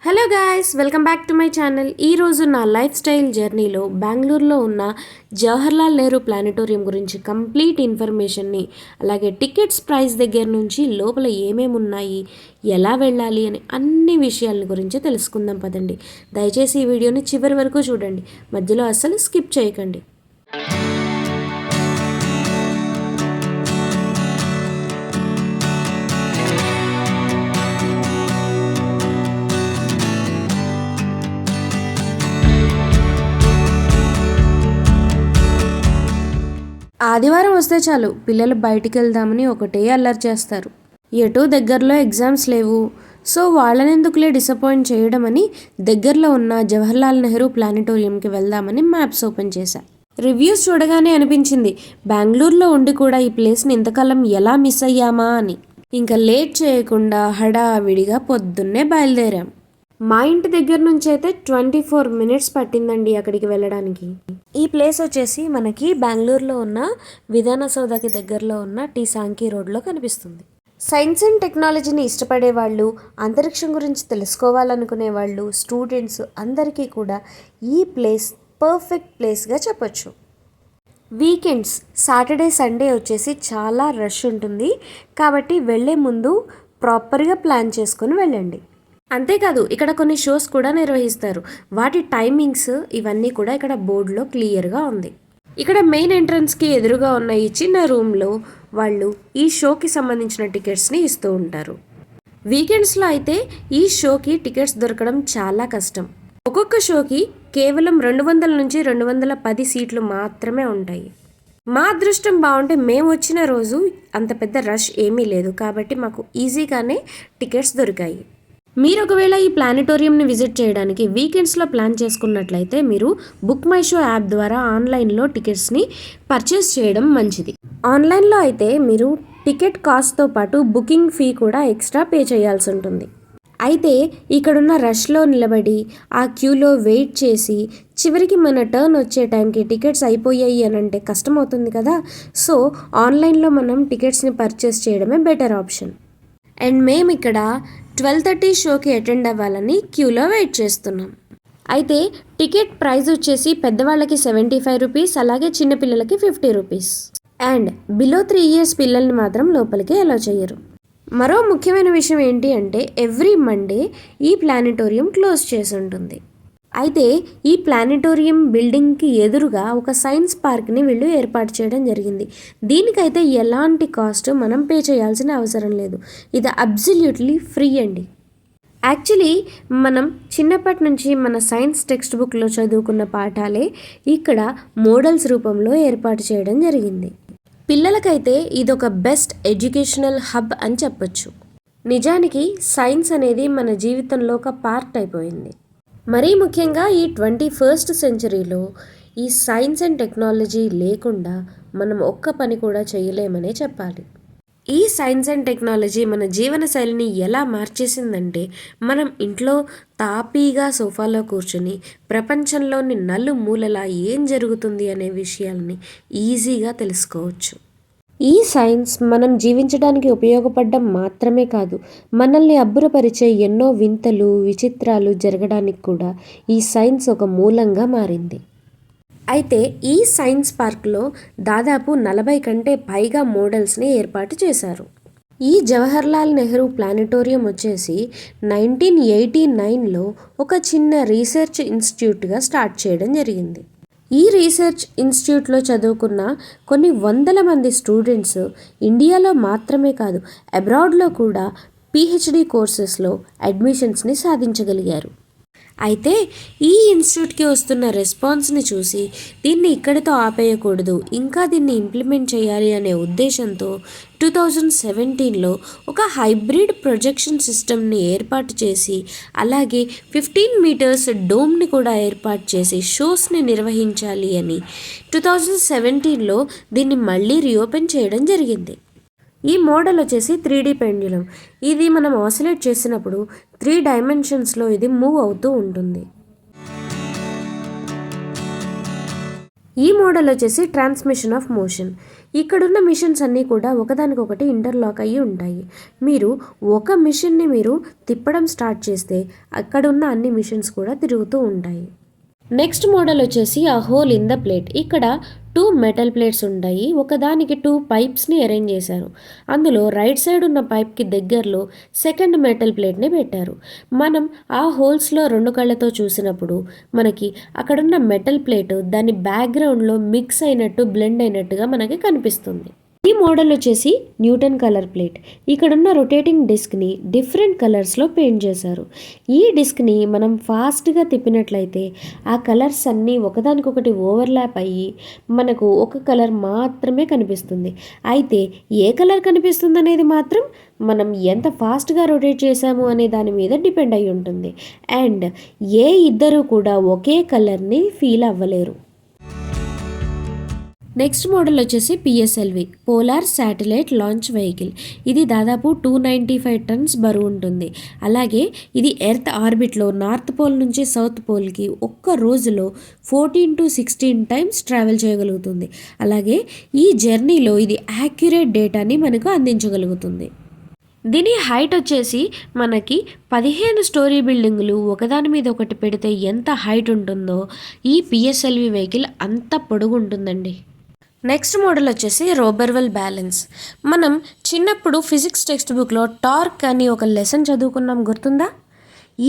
Hello guys, welcome back to my channel. ఈరోజు నా life style జర్నీలో బెంగళూరులో ఉన్న జవహర్లాల్ నెహ్రూ ప్లానిటోరియం గురించి కంప్లీట్ ఇన్ఫర్మేషన్ని, అలాగే టికెట్స్ ప్రైస్ దగ్గర నుంచి లోపల ఏమేమి ఉన్నాయి, ఎలా వెళ్ళాలి అని అన్ని విషయాల గురించి తెలుసుకుందాం పదండి. దయచేసి ఈ వీడియోని చివరి వరకు చూడండి, మధ్యలో అస్సలు స్కిప్ చేయకండి. ఆదివారం వస్తే చాలు పిల్లలు బయటికి వెళ్దామని ఒకటే అల్లరి చేస్తారు. ఎటు దగ్గరలో ఎగ్జామ్స్ లేవు, సో వాళ్ళని ఎందుకులే డిసప్పాయింట్ చేయడం అని దగ్గరలో ఉన్న జవహర్లాల్ నెహ్రూ ప్లానిటోరియంకి వెళ్దామని మ్యాప్స్ ఓపెన్ చేశా. రివ్యూస్ చూడగానే అనిపించింది బెంగళూరులో ఉండి కూడా ఈ ప్లేస్ని ఇంతకాలం ఎలా మిస్ అయ్యామా అని. ఇంకా లేట్ చేయకుండా హడావిడిగా పొద్దున్నే బయలుదేరాం. మా ఇంటి దగ్గర నుంచి అయితే 24 minutes పట్టిందండి అక్కడికి వెళ్ళడానికి. ఈ ప్లేస్ వచ్చేసి మనకి బెంగళూరులో ఉన్న విధాన సౌధకి దగ్గరలో ఉన్న టీ సాంకీ రోడ్లో కనిపిస్తుంది. సైన్స్ అండ్ టెక్నాలజీని ఇష్టపడే వాళ్ళు, అంతరిక్షం గురించి తెలుసుకోవాలనుకునే వాళ్ళు, స్టూడెంట్స్ అందరికీ కూడా ఈ ప్లేస్ పర్ఫెక్ట్ ప్లేస్గా చెప్పొచ్చు. వీకెండ్స్ సాటర్డే సండే వచ్చేసి చాలా రష్ ఉంటుంది, కాబట్టి వెళ్ళే ముందు ప్రాపర్గా ప్లాన్ చేసుకొని వెళ్ళండి. అంతేకాదు ఇక్కడ కొన్ని షోస్ కూడా నిర్వహిస్తారు. వాటి టైమింగ్స్ ఇవన్నీ కూడా ఇక్కడ బోర్డులో క్లియర్గా ఉంది. ఇక్కడ మెయిన్ ఎంట్రన్స్కి ఎదురుగా ఉన్న ఈ చిన్న రూమ్లో వాళ్ళు ఈ షోకి సంబంధించిన టికెట్స్ని ఇస్తూ ఉంటారు. వీకెండ్స్లో అయితే ఈ షోకి టికెట్స్ దొరకడం చాలా కష్టం. ఒక్కొక్క షోకి కేవలం 200 నుంచి 210 సీట్లు మాత్రమే ఉంటాయి. మా అదృష్టం బాగుంటే మేము వచ్చిన రోజు అంత పెద్ద రష్ ఏమీ లేదు, కాబట్టి మాకు ఈజీగానే టికెట్స్ దొరికాయి. మీరు ఒకవేళ ఈ ప్లానిటోరియంని విజిట్ చేయడానికి వీకెండ్స్లో ప్లాన్ చేసుకున్నట్లయితే మీరు బుక్ మై షో యాప్ ద్వారా ఆన్లైన్లో టికెట్స్ని పర్చేస్ చేయడం మంచిది. ఆన్లైన్లో అయితే మీరు టికెట్ కాస్ట్తో పాటు బుకింగ్ ఫీ కూడా ఎక్స్ట్రా పే చేయాల్సి ఉంటుంది. అయితే ఇక్కడున్న రష్లో నిలబడి ఆ క్యూలో వెయిట్ చేసి చివరికి మన టర్న్ వచ్చే టైంకి టికెట్స్ అయిపోయాయి అని అంటే కష్టమవుతుంది కదా. సో ఆన్లైన్లో మనం టికెట్స్ని పర్చేస్ చేయడమే బెటర్ ఆప్షన్. అండ్ మేము ఇక్కడ 12:30 షోకి అటెండ్ అవ్వాలని క్యూలో వెయిట్ చేస్తున్నాం. అయితే టికెట్ ప్రైస్ వచ్చేసి పెద్దవాళ్ళకి 75 రూపీస్, అలాగే చిన్నపిల్లలకి 50 రూపీస్. అండ్ బిలో 3 years పిల్లల్ని మాత్రం లోపలికి అలౌ చేయరు. మరో ముఖ్యమైన విషయం ఏంటి అంటే ఎవ్రీ మండే ఈ ప్లానిటోరియం క్లోజ్ చేసి ఉంటుంది. అయితే ఈ ప్లానిటోరియం బిల్డింగ్కి ఎదురుగా ఒక సైన్స్ పార్క్ని వీళ్ళు ఏర్పాటు చేయడం జరిగింది. దీనికైతే ఎలాంటి కాస్ట్ మనం పే చేయాల్సిన అవసరం లేదు. ఇది అబ్సల్యూట్లీ ఫ్రీ అండి. యాక్చువల్లీ మనం చిన్నప్పటి నుంచి మన సైన్స్ టెక్స్ట్ బుక్లో చదువుకున్న పాఠాలే ఇక్కడ మోడల్స్ రూపంలో ఏర్పాటు చేయడం జరిగింది. పిల్లలకైతే ఇదొక బెస్ట్ ఎడ్యుకేషనల్ హబ్ అని చెప్పొచ్చు. నిజానికి సైన్స్ అనేది మన జీవితంలో ఒక పార్ట్ అయిపోయింది. మరీ ముఖ్యంగా ఈ 21st centuryలో ఈ సైన్స్ అండ్ టెక్నాలజీ లేకుండా మనం ఒక్క పని కూడా చేయలేమనే చెప్పాలి. ఈ సైన్స్ అండ్ టెక్నాలజీ మన జీవన శైలిని ఎలా మార్చేసిందంటే మనం ఇంట్లో తాపీగా సోఫాలో కూర్చుని ప్రపంచంలోని నలుమూలలా ఏం జరుగుతుంది అనే విషయాల్ని ఈజీగా తెలుసుకోవచ్చు. ఈ సైన్స్ మనం జీవించడానికి ఉపయోగపడడం మాత్రమే కాదు, మనల్ని అబ్బురపరిచే ఎన్నో వింతలు, విచిత్రాలు జరగడానికి కూడా ఈ సైన్స్ ఒక మూలంగా మారింది. అయితే ఈ సైన్స్ పార్క్లో దాదాపు 40 కంటే పైగా మోడల్స్ని ఏర్పాటు చేశారు. ఈ జవహర్లాల్ నెహ్రూ ప్లానిటోరియం వచ్చేసి 1989లో ఒక చిన్న రీసెర్చ్ ఇన్స్టిట్యూట్గా స్టార్ట్ చేయడం జరిగింది. ఈ రీసెర్చ్ ఇన్స్టిట్యూట్లో చదువుకున్న కొన్ని వందల మంది స్టూడెంట్స్ ఇండియాలో మాత్రమే కాదు అబ్రాడ్లో కూడా PhD కోర్సెస్లో అడ్మిషన్స్ని సాధించగలిగారు. అయితే ఈ ఇన్స్టిట్యూట్కి వస్తున్న రెస్పాన్స్ని చూసి దీన్ని ఇక్కడితో ఆపేయకూడదు, ఇంకా దీన్ని ఇంప్లిమెంట్ చేయాలి అనే ఉద్దేశంతో 2017లో ఒక హైబ్రిడ్ ప్రొజెక్షన్ సిస్టమ్ని ఏర్పాటు చేసి, అలాగే 15 meters డోమ్ని కూడా ఏర్పాటు చేసి షోస్ని నిర్వహించాలి అని 2017లో దీన్ని మళ్ళీ రీఓపెన్ చేయడం జరిగింది. ఈ మోడల్ వచ్చేసి 3D పెండ్యులం. ఇది మనం ఆసిలేట్ చేసినప్పుడు 3 dimensionsలో ఇది మూవ్ అవుతూ ఉంటుంది. ఈ మోడల్ వచ్చేసి ట్రాన్స్మిషన్ ఆఫ్ మోషన్. ఇక్కడున్న మిషన్స్ అన్నీ కూడా ఒకదానికొకటి ఇంటర్లాక్ అయ్యి ఉంటాయి. మీరు ఒక మిషన్ని మీరు తిప్పడం స్టార్ట్ చేస్తే అక్కడున్న అన్ని మిషన్స్ కూడా తిరుగుతూ ఉంటాయి. నెక్స్ట్ మోడల్ వచ్చేసి ఆ హోల్ ఇన్ ద ప్లేట్. ఇక్కడ 2 మెటల్ ప్లేట్స్ ఉంటాయి. ఒకదానికి 2 పైప్స్ని అరేంజ్ చేశారు. అందులో రైట్ సైడ్ ఉన్న పైప్కి దగ్గరలో సెకండ్ మెటల్ ప్లేట్ని పెట్టారు. మనం ఆ హోల్స్లో 2 కళ్ళతో చూసినప్పుడు మనకి అక్కడున్న మెటల్ ప్లేట్ దాని బ్యాక్గ్రౌండ్లో మిక్స్ అయినట్టు బ్లెండ్ అయినట్టుగా మనకి కనిపిస్తుంది. ఈ మోడల్ వచ్చేసి న్యూటన్ కలర్ ప్లేట్. ఇక్కడున్న రొటేటింగ్ డిస్క్ని డిఫరెంట్ కలర్స్లో పెయింట్ చేశారు. ఈ డిస్క్ని మనం ఫాస్ట్గా తిప్పినట్లయితే ఆ కలర్స్ అన్నీ ఒకదానికొకటి ఓవర్లాప్ అయ్యి మనకు ఒక కలర్ మాత్రమే కనిపిస్తుంది. అయితే ఏ కలర్ కనిపిస్తుంది అనేది మాత్రం మనం ఎంత ఫాస్ట్గా రొటేట్ చేసాము అనే దాని మీద డిపెండ్ అయి ఉంటుంది. అండ్ ఏ ఇద్దరు కూడా ఒకే కలర్ని ఫీల్ అవ్వలేరు. నెక్స్ట్ మోడల్ వచ్చేసి PSLV polar satellite launch vehicle. ఇది దాదాపు 295 టన్స్ బరువు ఉంటుంది. అలాగే ఇది ఎర్త్ ఆర్బిట్లో నార్త్ పోల్ నుంచి సౌత్ పోల్కి ఒక్క రోజులో 14 to 16 టైమ్స్ ట్రావెల్ చేయగలుగుతుంది. అలాగే ఈ జర్నీలో ఇది యాక్యురేట్ డేటాని మనకు అందించగలుగుతుంది. దీని హైట్ వచ్చేసి మనకి 15 స్టోరీ బిల్డింగులు ఒకదాని మీద ఒకటి పెడితే ఎంత హైట్ ఉంటుందో ఈ పిఎస్ఎల్వి వెహికల్ అంత పొడుగు ఉంటుందండి. నెక్స్ట్ మోడల్ వచ్చేసి రోబర్వెల్ బ్యాలెన్స్. మనం చిన్నప్పుడు ఫిజిక్స్ టెక్స్ట్ బుక్లో టార్క్ అని ఒక లెసన్ చదువుకున్నాం, గుర్తుందా?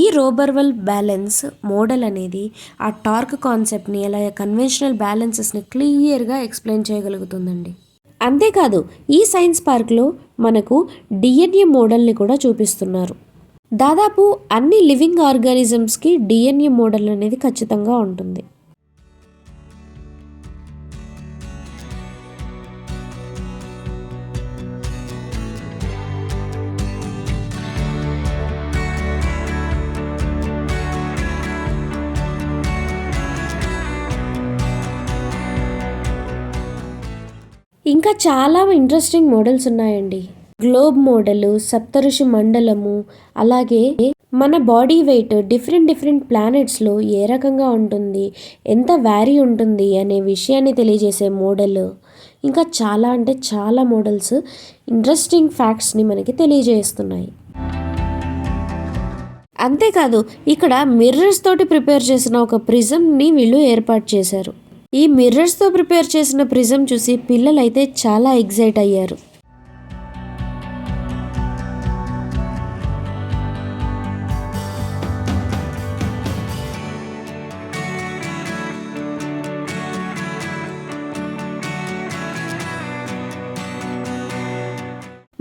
ఈ రోబర్వెల్ బ్యాలెన్స్ మోడల్ అనేది ఆ టార్క్ కాన్సెప్ట్ని అలాగే కన్వెన్షనల్ బ్యాలెన్సెస్ని క్లియర్గా ఎక్స్ప్లెయిన్ చేయగలుగుతుందండి. అంతేకాదు ఈ సైన్స్ పార్క్లో మనకు డిఎన్ఏ మోడల్ని కూడా చూపిస్తున్నారు. దాదాపు అన్ని లివింగ్ ఆర్గానిజమ్స్కి డిఎన్ఏ మోడల్ అనేది ఖచ్చితంగా ఉంటుంది. ఇంకా చాలా ఇంట్రెస్టింగ్ మోడల్స్ ఉన్నాయండి. గ్లోబ్ మోడలు, సప్తఋషి మండలము, అలాగే మన బాడీ వెయిట్ డిఫరెంట్ ప్లానెట్స్లో ఏ రకంగా ఉంటుంది, ఎంత వ్యారీ ఉంటుంది అనే విషయాన్ని తెలియజేసే మోడల్, ఇంకా చాలా అంటే చాలా మోడల్స్ ఇంట్రెస్టింగ్ ఫ్యాక్ట్స్ని మనకి తెలియజేస్తున్నాయి. అంతేకాదు ఇక్కడ మిర్రర్స్ తోటి ప్రిపేర్ చేసిన ఒక ప్రిజంని వీళ్ళు ఏర్పాటు చేశారు. ఈ మిర్రర్స్తో ప్రిపేర్ చేసిన ప్రిజం చూసి పిల్లలైతే చాలా ఎగ్జైట్ అయ్యారు.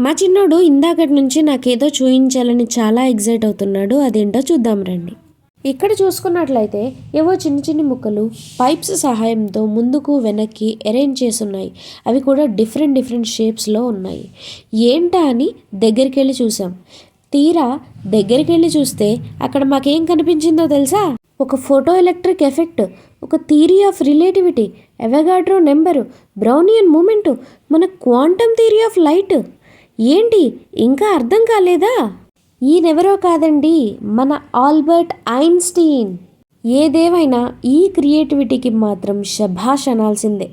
మా చిన్నోడు ఇందాకటి నుంచి నాకేదో చూయించాలని చాలా ఎగ్జైట్ అవుతున్నాడు. అదేంటో చూద్దాం రండి. ఇక్కడ చూసుకున్నట్లయితే ఏవో చిన్ని ముక్కలు పైప్స్ సహాయంతో ముందుకు వెనక్కి అరేంజ్ చేసి ఉన్నాయి. అవి కూడా డిఫరెంట్ షేప్స్లో ఉన్నాయి. ఏంటా అని దగ్గరికి వెళ్ళి చూసాం. తీరా దగ్గరికి వెళ్ళి చూస్తే అక్కడ మాకేం కనిపించిందో తెలుసా? ఒక ఫోటో ఎలక్ట్రిక్ ఎఫెక్ట్, ఒక theory of relativity, Avogadro number, Brownian movement, మన క్వాంటమ్ థియరీ ఆఫ్ లైట్. ఏంటి ఇంకా అర్థం కాలేదా? ఈయనెవరో కాదండి, మన ఆల్బర్ట్ ఐన్స్టీన్. ఏదేమైనా ఈ క్రియేటివిటీకి మాత్రం శభాష్ అనాల్సిందే.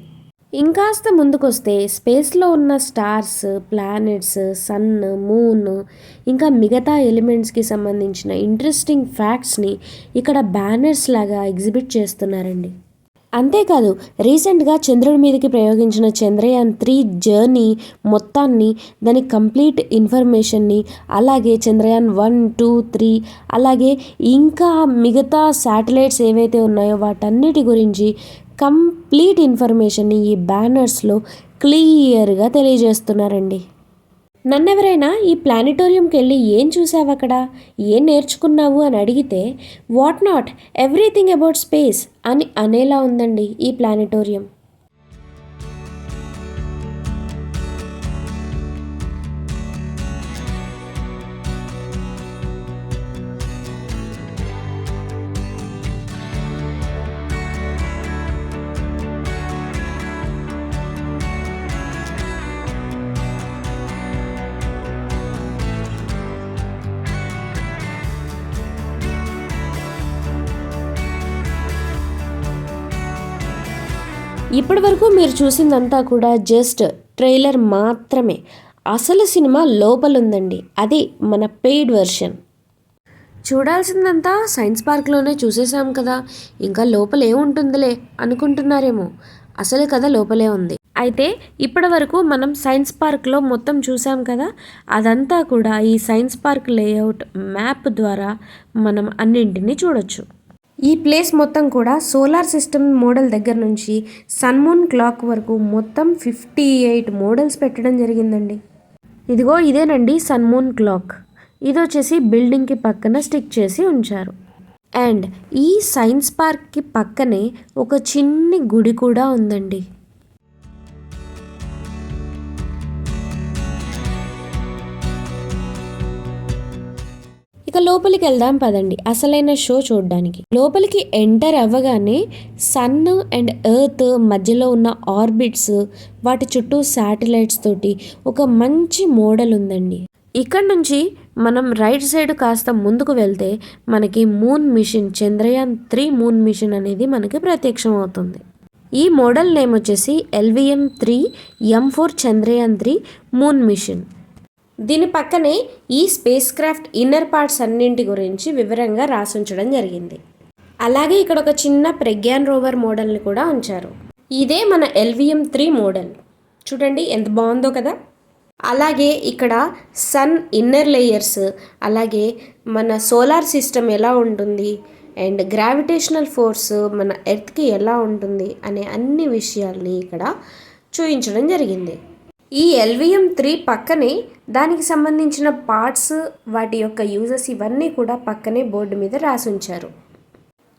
ఇంకాస్త ముందుకొస్తే స్పేస్లో ఉన్న స్టార్స్, ప్లానెట్స్, సన్, మూన్, ఇంకా మిగతా ఎలిమెంట్స్కి సంబంధించిన ఇంట్రెస్టింగ్ ఫ్యాక్ట్స్ని ఇక్కడ బ్యానర్స్ లాగా ఎగ్జిబిట్ చేస్తున్నారండి. అంతేకాదు రీసెంట్గా చంద్రుడి మీదకి ప్రయోగించిన చంద్రయాన్-3 జర్నీ మొత్తాన్ని, దాని కంప్లీట్ ఇన్ఫర్మేషన్ని, అలాగే చంద్రయాన్-1, 2, 3 అలాగే ఇంకా మిగతా శాటిలైట్స్ ఏవైతే ఉన్నాయో వాటన్నిటి గురించి కంప్లీట్ ఇన్ఫర్మేషన్ని ఈ బ్యానర్స్లో క్లియర్గా తెలియజేస్తున్నారండి. నన్నెవరైనా ఈ ప్లానిటోరియంకి వెళ్ళి ఏం చూసావు, అక్కడ ఏం నేర్చుకున్నావు అని అడిగితే what not everything about space అని అనేలా ఉందండి ఈ ప్లానిటోరియం. ఇప్పటి వరకు మీరు చూసిందంతా కూడా జస్ట్ ట్రైలర్ మాత్రమే. అసలు సినిమా లోపలుందండి, అది మన పెయిడ్ వెర్షన్. చూడాల్సిందంతా సైన్స్ పార్క్లోనే చూసేసాం కదా, ఇంకా లోపల ఏముంటుందిలే అనుకుంటున్నారేమో. అసలు కథ లోపలే ఉంది. అయితే ఇప్పటి వరకు మనం సైన్స్ పార్క్లో మొత్తం చూసాం కదా, అదంతా కూడా ఈ సైన్స్ పార్క్ లేఅవుట్ మ్యాప్ ద్వారా మనం అన్నింటినీ చూడొచ్చు. ఈ ప్లేస్ మొత్తం కూడా సోలార్ సిస్టమ్ మోడల్ దగ్గర నుంచి సన్మూన్ క్లాక్ వరకు మొత్తం 58 మోడల్స్ పెట్టడం జరిగిందండి. ఇదిగో ఇదేనండి సన్మూన్ క్లాక్. ఇది వచ్చేసి బిల్డింగ్కి పక్కన స్టిక్ చేసి ఉంచారు. అండ్ ఈ సైన్స్ పార్క్కి పక్కనే ఒక చిన్ని గుడి కూడా ఉందండి. ఇక లోపలికి వెళ్దాం పదండి, అసలైన షో చూడడానికి. లోపలికి ఎంటర్ అవ్వగానే సన్ అండ్ ఎర్త్ మధ్యలో ఉన్న ఆర్బిట్స్, వాటి చుట్టూ శాటిలైట్స్ తోటి ఒక మంచి మోడల్ ఉందండి. ఇక్కడ నుంచి మనం రైట్ సైడ్ కాస్త ముందుకు వెళ్తే మనకి moon machine, Chandrayaan 3 moon machine అనేది మనకి ప్రత్యక్షం అవుతుంది. ఈ మోడల్ నేమ్ వచ్చేసి LVM-3 M4 Chandrayaan 3 moon machine. దీని పక్కనే ఈ స్పేస్ క్రాఫ్ట్ ఇన్నర్ పార్ట్స్ అన్నింటి గురించి వివరంగా రాసుంచడం జరిగింది. అలాగే ఇక్కడ ఒక చిన్న ప్రగ్యాన్ రోవర్ మోడల్ని కూడా ఉంచారు. ఇదే మన LVM-3 మోడల్. చూడండి ఎంత బాగుందో కదా. అలాగే ఇక్కడ సన్ ఇన్నర్ లేయర్స్, అలాగే మన సోలార్ సిస్టమ్ ఎలా ఉంటుంది అండ్ గ్రావిటేషనల్ ఫోర్స్ మన ఎర్త్కి ఎలా ఉంటుంది అనే అన్ని విషయాల్ని ఇక్కడ చూపించడం జరిగింది. ఈ LVM-3 పక్కనే దానికి సంబంధించిన పార్ట్స్, వాటి యొక్క యూజెస్ ఇవన్నీ కూడా పక్కనే బోర్డు మీద రాసి ఉంచారు.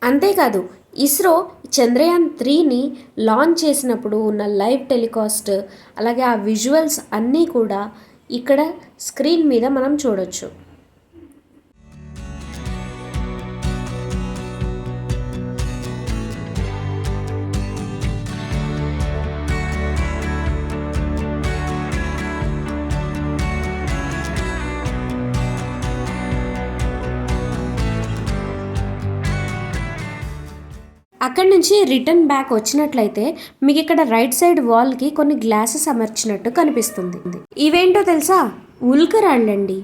అంతేకాదు ఇస్రో చంద్రయాన్ 3ని లాంచ్ చేసినప్పుడు ఉన్న లైవ్ టెలికాస్ట్, అలాగే ఆ విజువల్స్ అన్నీ కూడా ఇక్కడ స్క్రీన్ మీద మనం చూడొచ్చు. అక్కడి నుంచి రిటర్న్ బ్యాక్ వచ్చినట్లయితే మీకు ఇక్కడ రైట్ సైడ్ వాల్కి కొన్ని గ్లాసెస్ అమర్చినట్టు కనిపిస్తుంది. ఇవేంటో తెలుసా? ఉల్కరాళ్ళండి.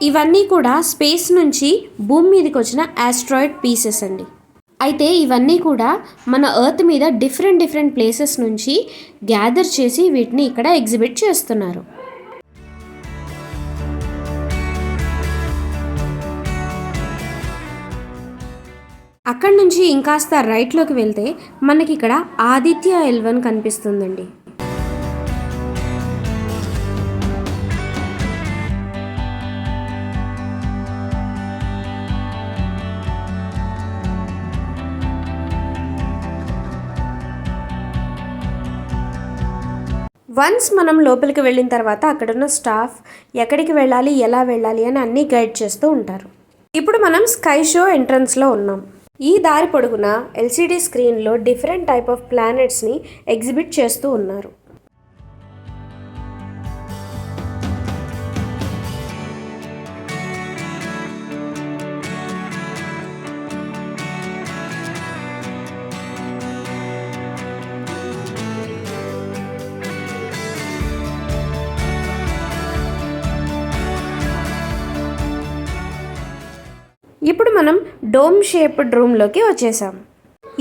ఇవన్నీ కూడా స్పేస్ నుంచి భూమి మీదకి వచ్చిన ఆస్ట్రాయిడ్ పీసెస్ అండి. అయితే ఇవన్నీ కూడా మన ఎర్త్ మీద డిఫరెంట్ ప్లేసెస్ నుంచి గ్యాదర్ చేసి వీటిని ఇక్కడ ఎగ్జిబిట్ చేస్తున్నారు. అక్కడి నుంచి ఇంకాస్త రైట్లోకి వెళ్తే మనకి ఇక్కడ ఆదిత్య L1 కనిపిస్తుందండి. వన్స్ మనం లోపలికి వెళ్ళిన తర్వాత అక్కడున్న స్టాఫ్ ఎక్కడికి వెళ్ళాలి, ఎలా వెళ్ళాలి అని అన్నీ గైడ్ చేస్తూ ఉంటారు. ఇప్పుడు మనం స్కై షో ఎంట్రన్స్లో ఉన్నాం. ఈ దారి పొడుగున LCD స్క్రీన్లో డిఫరెంట్ టైప్ ఆఫ్ ప్లానెట్స్ని ఎగ్జిబిట్ చేస్తూ ఉన్నారు. ఇప్పుడు మనం డోమ్ షేప్డ్ రూమ్లోకి వచ్చేసాం.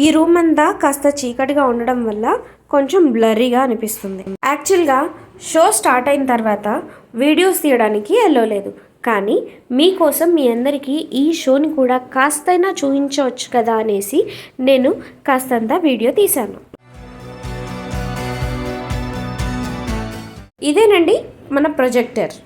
ఈ రూమ్ అంతా కాస్త చీకటిగా ఉండడం వల్ల కొంచెం బ్లర్రీగా అనిపిస్తుంది. యాక్చువల్గా షో స్టార్ట్ అయిన తర్వాత వీడియోస్ తీయడానికి వెళ్ళలేదు, కానీ మీకోసం మీ అందరికీ ఈ షోని కూడా కాస్తైనా చూపించవచ్చు కదా అనేసి నేను కాస్తంత వీడియో తీశాను. ఇదేనండి మన ప్రొజెక్టర్.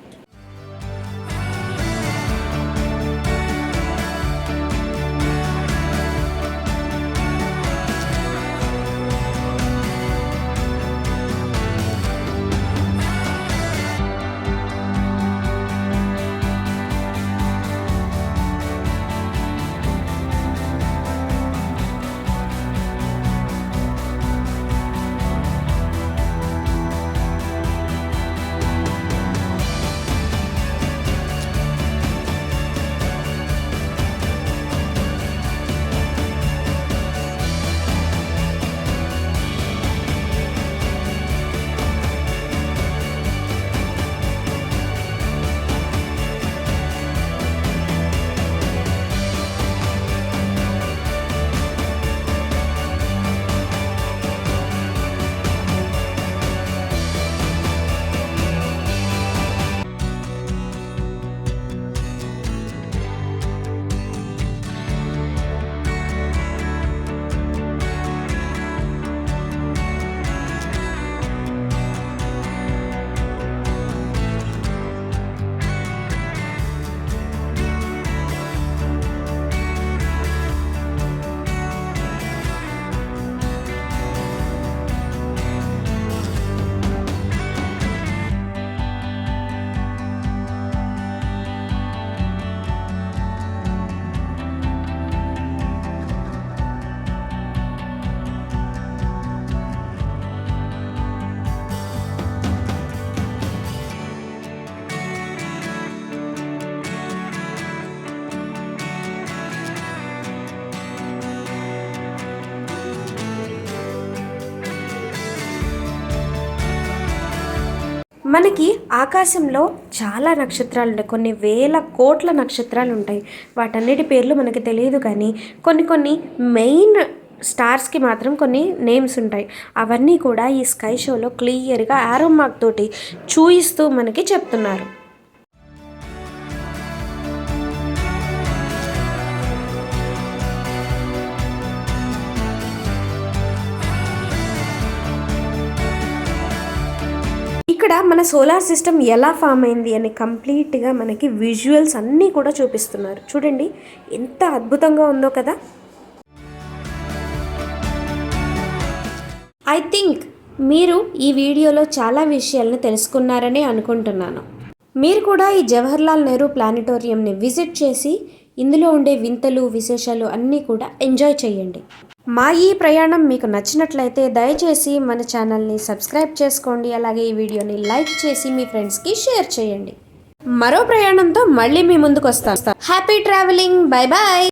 మనకి ఆకాశంలో చాలా నక్షత్రాలు ఉంటాయి, కొన్ని వేల కోట్ల నక్షత్రాలు ఉంటాయి. వాటన్నిటి పేర్లు మనకి తెలియదు, కానీ కొన్ని మెయిన్ స్టార్స్కి మాత్రం కొన్ని నేమ్స్ ఉంటాయి. అవన్నీ కూడా ఈ స్కై షోలో క్లియర్గా యారో మార్క్ తోటి చూయిస్తూ మనకి చెప్తున్నారు. ఇక్కడ మన సోలార్ సిస్టమ్ ఎలా ఫామ్ అయింది అని కంప్లీట్గా మనకి విజువల్స్ అన్నీ కూడా చూపిస్తున్నారు. చూడండి ఎంత అద్భుతంగా ఉందో కదా. ఐ థింక్ మీరు ఈ వీడియోలో చాలా విషయాలను తెలుసుకున్నారని అనుకుంటున్నాను. మీరు కూడా ఈ జవహర్లాల్ నెహ్రూ ప్లానిటోరియంని విజిట్ చేసి ఇందులో ఉండే వింతలు విశేషాలు అన్నీ కూడా ఎంజాయ్ చేయండి. మా ఈ ప్రయాణం మీకు నచ్చినట్లయితే దయచేసి మన ఛానల్ని సబ్స్క్రైబ్ చేసుకోండి. అలాగే ఈ వీడియోని లైక్ చేసి మీ ఫ్రెండ్స్కి షేర్ చేయండి. మరో ప్రయాణంతో మళ్ళీ మీ ముందుకు వస్తాం. Happy traveling. Bye bye.